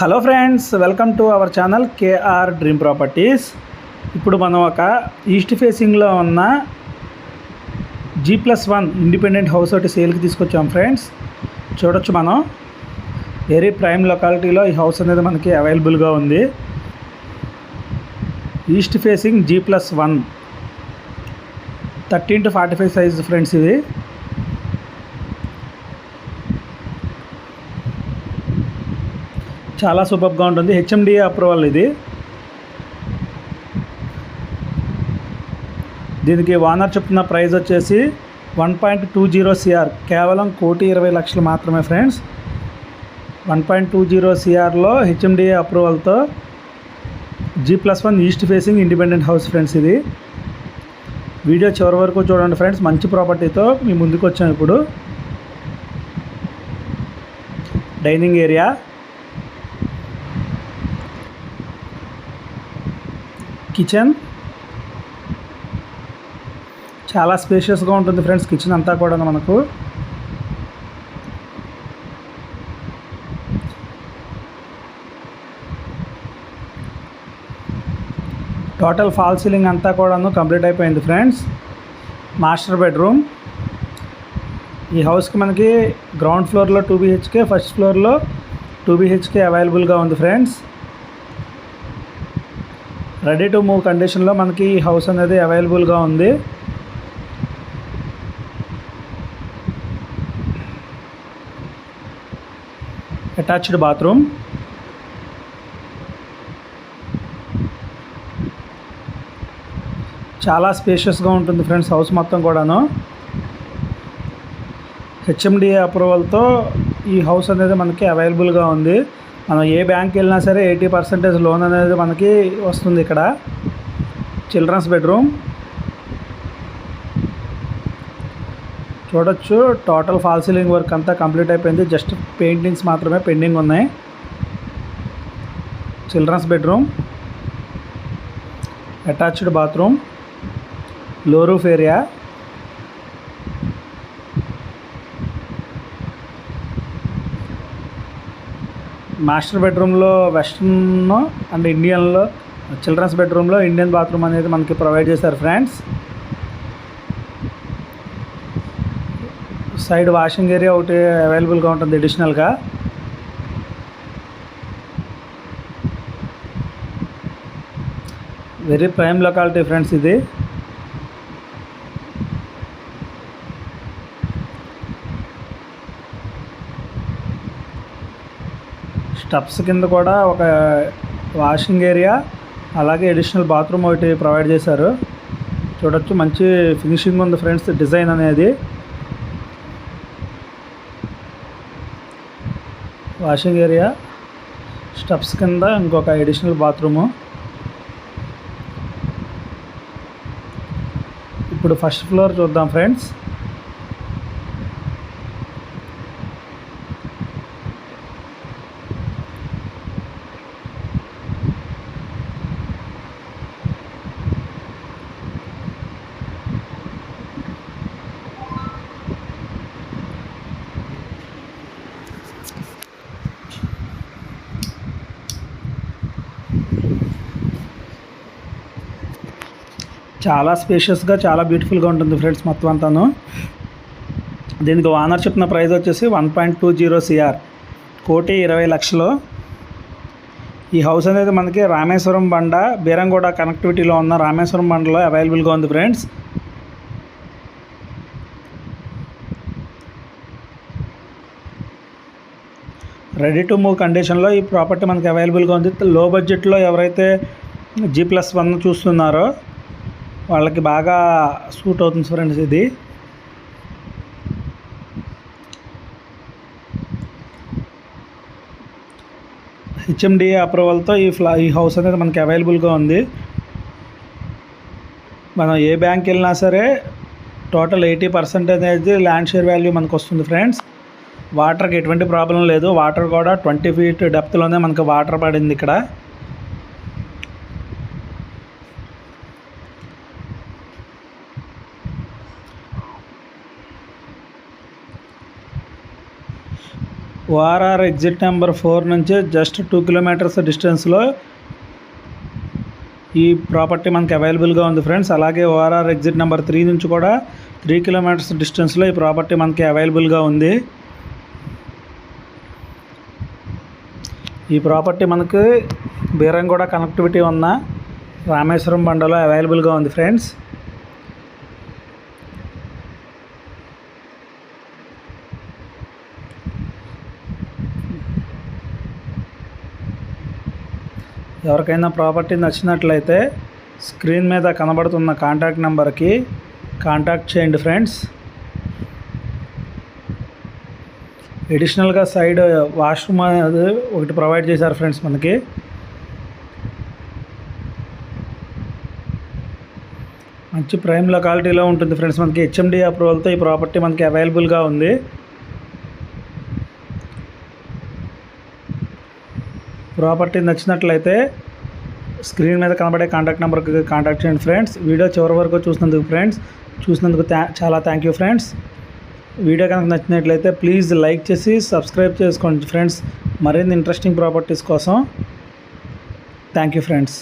Hello friends, welcome to our channel KR dream properties. ఇప్పుడు మనం ఒక ఈస్ట్ ఫేసింగ్లో ఉన్న G+1 ఇండిపెండెంట్ హౌస్ ఒకటి సేల్కి తీసుకొచ్చాం ఫ్రెండ్స్. చూడొచ్చు, మనం వెరీ ప్రైమ్ లొకాలిటీలో ఈ హౌస్ అనేది మనకి అవైలబుల్గా ఉంది. East facing G+1 13 to 45 size friends. ఇది చాలా సూపర్గా ఉంటుంది. HMDA అప్రూవల్ ఇది. దీనికి ఓనర్ చెప్తున్న ప్రైస్ వచ్చేసి 1.20 CR, కేవలం 1,20,00,000 మాత్రమే friends. 1.20 CRలో HMDA అప్రూవల్తో G+1 east facing independent house friends. ఇది వీడియో చివరి వరకు చూడండి ఫ్రెండ్స్. మంచి ప్రాపర్టీతో మీ ముందుకు వచ్చాం. ఇప్పుడు డైనింగ్ ఏరియా, కిచెన్ చాలా స్పేషియస్గా ఉంటుంది ఫ్రెండ్స్. కిచెన్ అంతా కూడా మనకు టోటల్ ఫాల్ సీలింగ్ అంతా కూడాను కంప్లీట్ అయిపోయింది ఫ్రెండ్స్. Master bedroom. ఈ హౌస్కి మనకి గ్రౌండ్ ఫ్లోర్లో 2 BHK, ఫస్ట్ ఫ్లోర్లో 2 BHK అవైలబుల్గా ఉంది ఫ్రెండ్స్. రెడీ టు మూవ్ కండిషన్లో మనకి ఈ హౌస్ అనేది అవైలబుల్గా ఉంది. అటాచ్డ్ బాత్రూమ్, చాలా స్పేషియస్గా ఉంటుంది ఫ్రెండ్స్ హౌస్ మొత్తం కూడాను. HMDA అప్రూవల్తో ఈ హౌస్ అనేది మనకి అవైలబుల్గా ఉంది. మనం ఏ బ్యాంక్కి వెళ్ళినా సరే 80% లోన్ అనేది మనకి వస్తుంది. ఇక్కడ చిల్డ్రన్స్ బెడ్రూమ్ చూడొచ్చు. టోటల్ ఫాల్ సీలింగ్ వర్క్ అంతా కంప్లీట్ అయిపోయింది. జస్ట్ పెయింటింగ్స్ మాత్రమే పెండింగ్ ఉన్నాయి. చిల్డ్రన్స్ బెడ్రూమ్, అటాచ్డ్ బాత్రూమ్, లో రూఫ్ ఏరియా, మాస్టర్ బెడ్రూమ్లో వెస్ట్రన్ అండ్ ఇండియన్లో, చిల్డ్రన్స్ బెడ్రూమ్లో ఇండియన్ బాత్రూమ్ అనేది మనకి ప్రొవైడ్ చేశారు ఫ్రెండ్స్. సైడ్ వాషింగ్ ఏరియా ఒకటి అవైలబుల్గా ఉంటుంది అడిషనల్గా. Very prime locality friends. ఇది స్టెప్స్ కింద కూడా ఒక వాషింగ్ ఏరియా, అలాగే అడిషనల్ బాత్రూమ్ ఒకటి ప్రొవైడ్ చేశారు. చూడొచ్చు, మంచి ఫినిషింగ్ ఉంది ఫ్రెండ్స్ డిజైన్ అనేది. వాషింగ్ ఏరియా, స్టెప్స్ కింద ఇంకొక అడిషనల్ బాత్రూము. ఇప్పుడు ఫస్ట్ ఫ్లోర్ చూద్దాం ఫ్రెండ్స్. చాలా స్పేషియస్గా, చాలా బ్యూటిఫుల్గా ఉంటుంది ఫ్రెండ్స్ మొత్తం అంతాను. దీనికి ఓనర్ చెప్పిన ప్రైస్ వచ్చేసి 1.20 CR, 1,20,00,000. ఈ హౌస్ అనేది మనకి రామేశ్వరం బండ, బీరంగూడ కనెక్టివిటీలో ఉన్న రామేశ్వరం బండలో అవైలబుల్గా ఉంది ఫ్రెండ్స్. రెడీ టు మూవ్ కండిషన్లో ఈ ప్రాపర్టీ మనకి అవైలబుల్గా ఉంది. లో బడ్జెట్లో ఎవరైతే G+1 చూస్తున్నారో వాళ్ళకి బాగా సూట్ అవుతుంది ఫ్రెండ్స్. ఇది HMDA అప్రూవల్తో ఈ హౌస్ అనేది మనకి అవైలబుల్గా ఉంది. మనం ఏ బ్యాంక్కి వెళ్ళినా సరే టోటల్ 80% అనేది ల్యాండ్ షేర్ వాల్యూ మనకు వస్తుంది ఫ్రెండ్స్. వాటర్కి ఎటువంటి ప్రాబ్లం లేదు. వాటర్ కూడా 20 feet డెప్త్లోనే మనకు వాటర్ పడింది ఇక్కడ. ఓఆర్ఆర్ ఎగ్జిట్ నెంబర్ 4 నుంచి జస్ట్ 2 కిలోమీటర్స్ డిస్టెన్స్లో ఈ ప్రాపర్టీ మనకి అవైలబుల్గా ఉంది ఫ్రెండ్స్. అలాగే ఓఆర్ఆర్ ఎగ్జిట్ నెంబర్ 3 నుంచి కూడా 3 కిలోమీటర్స్ డిస్టెన్స్లో ఈ ప్రాపర్టీ మనకి అవైలబుల్గా ఉంది. ఈ ప్రాపర్టీ మనకి బీరంగూడ కనెక్టివిటీ ఉన్న రామేశ్వరం బండలో అవైలబుల్గా ఉంది ఫ్రెండ్స్. ఎవరికైనా ప్రాపర్టీ నచ్చినట్లయితే స్క్రీన్ మీద కనబడుతున్న కాంటాక్ట్ నెంబర్కి కాంటాక్ట్ చేయండి ఫ్రెండ్స్. ఎడిషనల్గా సైడ్ వాష్రూమ్ అనేది ఒకటి ప్రొవైడ్ చేశారు ఫ్రెండ్స్. మనకి మంచి ప్రైమ్ లొకాలిటీలో ఉంటుంది ఫ్రెండ్స్. మనకి హెచ్ఎండి అప్రూవల్తో ఈ ప్రాపర్టీ మనకి అవైలబుల్గా ఉంది. ప్రాపర్టీ నచ్చినట్లయితే స్క్రీన్ మీద కనబడే కాంటాక్ట్ నెంబర్కి కాంటాక్ట్ చేయండి ఫ్రెండ్స్. వీడియో చివరి వరకు చూసినందుకు చాలా థ్యాంక్ యూ ఫ్రెండ్స్. వీడియో కనుక నచ్చినట్లయితే ప్లీజ్ లైక్ చేసి సబ్స్క్రైబ్ చేసుకోండి ఫ్రెండ్స్. మరిన్ని ఇంట్రెస్టింగ్ ప్రాపర్టీస్ కోసం థ్యాంక్ యూ ఫ్రెండ్స్.